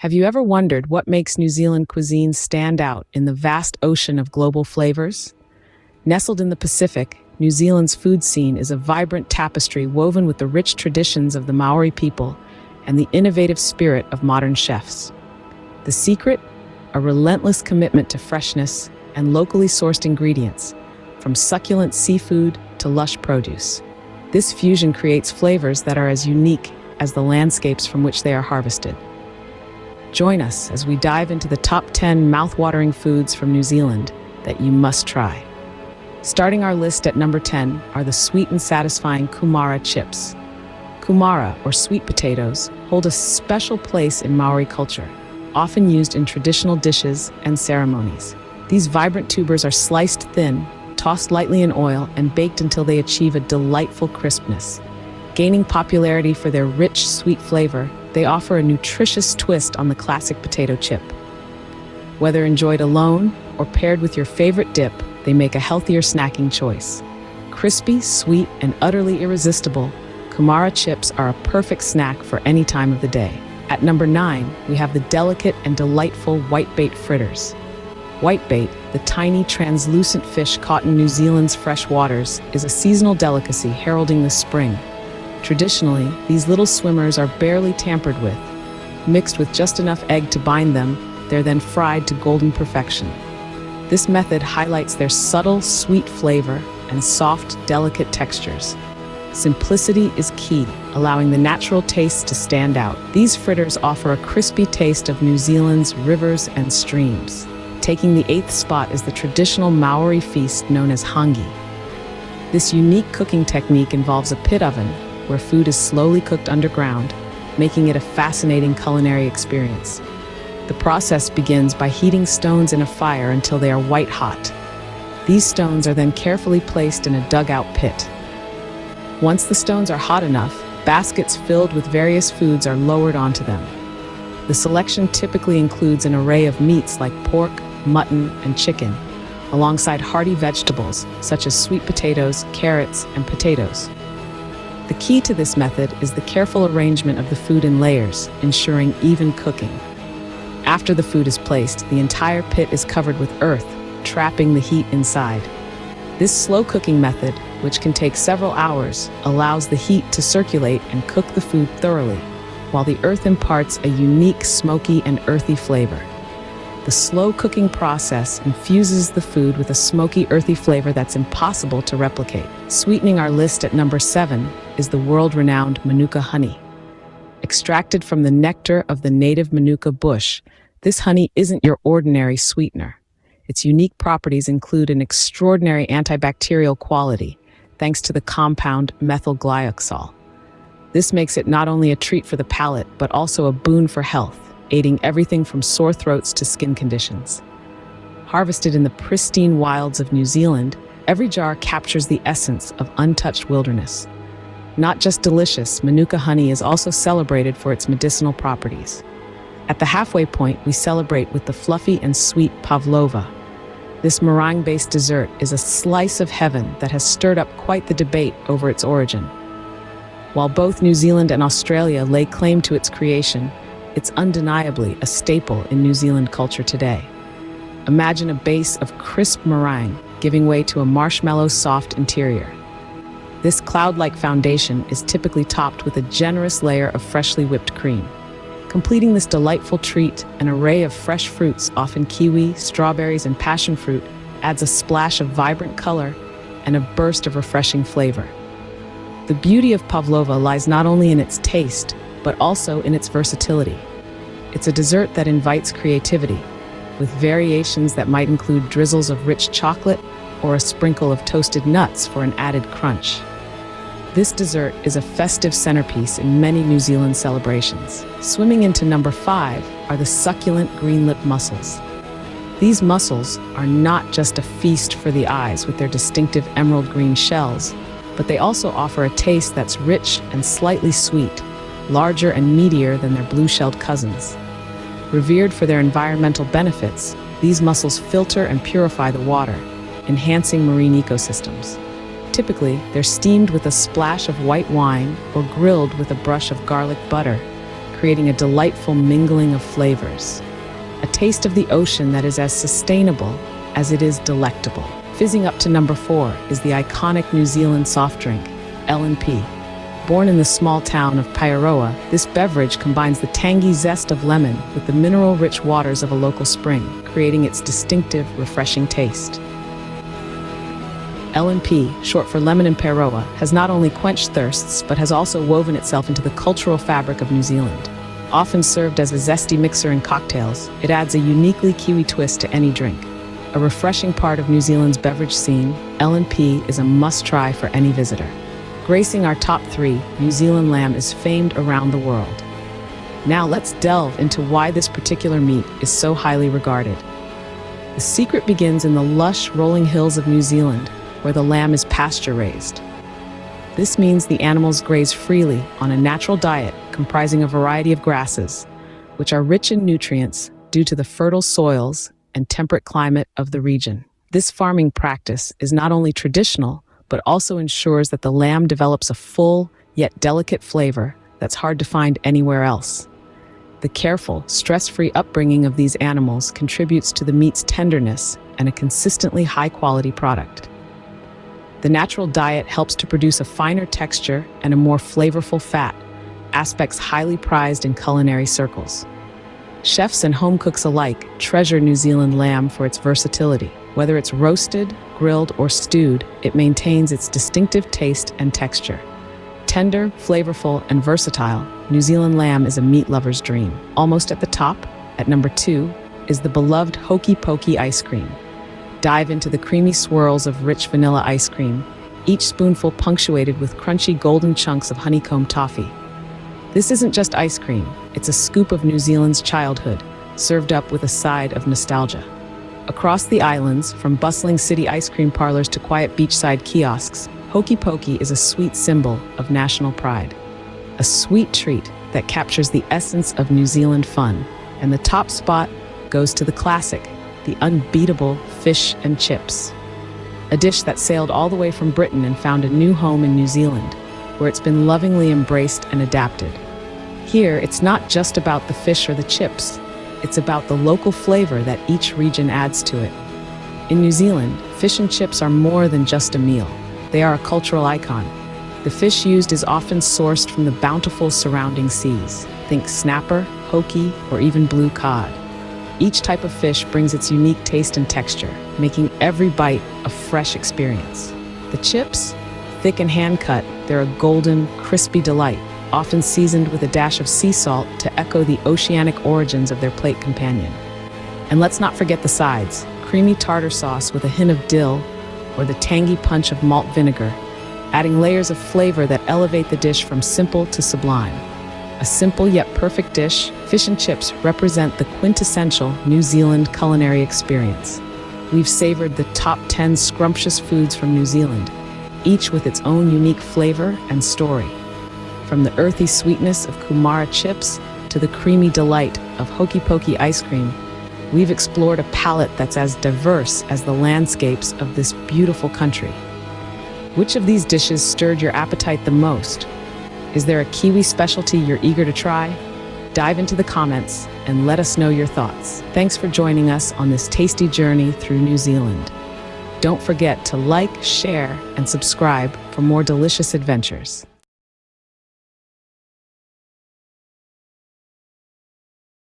Have you ever wondered what makes New Zealand cuisine stand out in the vast ocean of global flavors? Nestled in the Pacific, New Zealand's food scene is a vibrant tapestry woven with the rich traditions of the Maori people and the innovative spirit of modern chefs. The secret? A relentless commitment to freshness and locally sourced ingredients, from succulent seafood to lush produce. This fusion creates flavors that are as unique as the landscapes from which they are harvested. Join us as we dive into the top 10 mouth-watering foods from New Zealand that you must try. Starting our list at number 10 are the sweet and satisfying kumara chips. Kumara, or sweet potatoes, hold a special place in Maori culture, often used in traditional dishes and ceremonies. These vibrant tubers are sliced thin, tossed lightly in oil, and baked until they achieve a delightful crispness. Gaining popularity for their rich, sweet flavor, they offer a nutritious twist on the classic potato chip. Whether enjoyed alone or paired with your favorite dip, they make a healthier snacking choice. Crispy, sweet, and utterly irresistible, kumara chips are a perfect snack for any time of the day. At number 9, we have the delicate and delightful whitebait fritters. Whitebait, the tiny translucent fish caught in New Zealand's fresh waters, is a seasonal delicacy heralding the spring. Traditionally, these little swimmers are barely tampered with. Mixed with just enough egg to bind them, they're then fried to golden perfection. This method highlights their subtle, sweet flavor and soft, delicate textures. Simplicity is key, allowing the natural taste to stand out. These fritters offer a crispy taste of New Zealand's rivers and streams. Taking the 8th spot is the traditional Maori feast known as hangi. This unique cooking technique involves a pit oven, where food is slowly cooked underground, making it a fascinating culinary experience. The process begins by heating stones in a fire until they are white hot. These stones are then carefully placed in a dugout pit. Once the stones are hot enough, baskets filled with various foods are lowered onto them. The selection typically includes an array of meats like pork, mutton, and chicken, alongside hearty vegetables such as sweet potatoes, carrots, and potatoes. The key to this method is the careful arrangement of the food in layers, ensuring even cooking. After the food is placed, the entire pit is covered with earth, trapping the heat inside. This slow cooking method, which can take several hours, allows the heat to circulate and cook the food thoroughly, while the earth imparts a unique smoky and earthy flavor. The slow cooking process infuses the food with a smoky, earthy flavor that's impossible to replicate. Sweetening our list at number 7 is the world-renowned Manuka honey. Extracted from the nectar of the native Manuka bush, this honey isn't your ordinary sweetener. Its unique properties include an extraordinary antibacterial quality, thanks to the compound methylglyoxal. This makes it not only a treat for the palate, but also a boon for health, aiding everything from sore throats to skin conditions. Harvested in the pristine wilds of New Zealand, every jar captures the essence of untouched wilderness. Not just delicious, Manuka honey is also celebrated for its medicinal properties. At the halfway point, we celebrate with the fluffy and sweet pavlova. This meringue-based dessert is a slice of heaven that has stirred up quite the debate over its origin. While both New Zealand and Australia lay claim to its creation, it's undeniably a staple in New Zealand culture today. Imagine a base of crisp meringue giving way to a marshmallow soft interior. This cloud-like foundation is typically topped with a generous layer of freshly whipped cream. Completing this delightful treat, an array of fresh fruits, often kiwi, strawberries, and passion fruit, adds a splash of vibrant color and a burst of refreshing flavor. The beauty of pavlova lies not only in its taste, but also in its versatility. It's a dessert that invites creativity, with variations that might include drizzles of rich chocolate or a sprinkle of toasted nuts for an added crunch. This dessert is a festive centerpiece in many New Zealand celebrations. Swimming into number 5 are the succulent green-lipped mussels. These mussels are not just a feast for the eyes with their distinctive emerald green shells, but they also offer a taste that's rich and slightly sweet, larger and meatier than their blue-shelled cousins. Revered for their environmental benefits, these mussels filter and purify the water, enhancing marine ecosystems. Typically, they're steamed with a splash of white wine or grilled with a brush of garlic butter, creating a delightful mingling of flavors. A taste of the ocean that is as sustainable as it is delectable. Fizzing up to number 4 is the iconic New Zealand soft drink, L&P. Born in the small town of Paeroa, this beverage combines the tangy zest of lemon with the mineral-rich waters of a local spring, creating its distinctive, refreshing taste. L&P, short for Lemon and Paeroa, has not only quenched thirsts but has also woven itself into the cultural fabric of New Zealand. Often served as a zesty mixer in cocktails, it adds a uniquely Kiwi twist to any drink. A refreshing part of New Zealand's beverage scene, L&P is a must-try for any visitor. Gracing our top 3, New Zealand lamb is famed around the world. Now let's delve into why this particular meat is so highly regarded. The secret begins in the lush, rolling hills of New Zealand, where the lamb is pasture-raised. This means the animals graze freely on a natural diet comprising a variety of grasses, which are rich in nutrients due to the fertile soils and temperate climate of the region. This farming practice is not only traditional, but also ensures that the lamb develops a full, yet delicate flavor that's hard to find anywhere else. The careful, stress-free upbringing of these animals contributes to the meat's tenderness and a consistently high-quality product. The natural diet helps to produce a finer texture and a more flavorful fat, aspects highly prized in culinary circles. Chefs and home cooks alike treasure New Zealand lamb for its versatility. Whether it's roasted, grilled, or stewed, it maintains its distinctive taste and texture. Tender, flavorful, and versatile, New Zealand lamb is a meat lover's dream. Almost at the top, at number 2, is the beloved Hokey Pokey ice cream. Dive into the creamy swirls of rich vanilla ice cream, each spoonful punctuated with crunchy golden chunks of honeycomb toffee. This isn't just ice cream, it's a scoop of New Zealand's childhood, served up with a side of nostalgia. Across the islands, from bustling city ice cream parlors to quiet beachside kiosks, Hokey Pokey is a sweet symbol of national pride. A sweet treat that captures the essence of New Zealand fun. And the top spot goes to the classic, the unbeatable fish and chips. A dish that sailed all the way from Britain and found a new home in New Zealand, where it's been lovingly embraced and adapted. Here, it's not just about the fish or the chips. It's about the local flavor that each region adds to it. In New Zealand, fish and chips are more than just a meal. They are a cultural icon. The fish used is often sourced from the bountiful surrounding seas. Think snapper, hoki, or even blue cod. Each type of fish brings its unique taste and texture, making every bite a fresh experience. The chips? Thick and hand-cut, they're a golden, crispy delight, often seasoned with a dash of sea salt to echo the oceanic origins of their plate companion. And let's not forget the sides, creamy tartar sauce with a hint of dill or the tangy punch of malt vinegar, adding layers of flavor that elevate the dish from simple to sublime. A simple yet perfect dish, fish and chips represent the quintessential New Zealand culinary experience. We've savored the top 10 scrumptious foods from New Zealand, each with its own unique flavor and story. From the earthy sweetness of Kumara chips to the creamy delight of Hokey Pokey ice cream, we've explored a palette that's as diverse as the landscapes of this beautiful country. Which of these dishes stirred your appetite the most? Is there a Kiwi specialty you're eager to try? Dive into the comments and let us know your thoughts. Thanks for joining us on this tasty journey through New Zealand. Don't forget to like, share, and subscribe for more delicious adventures.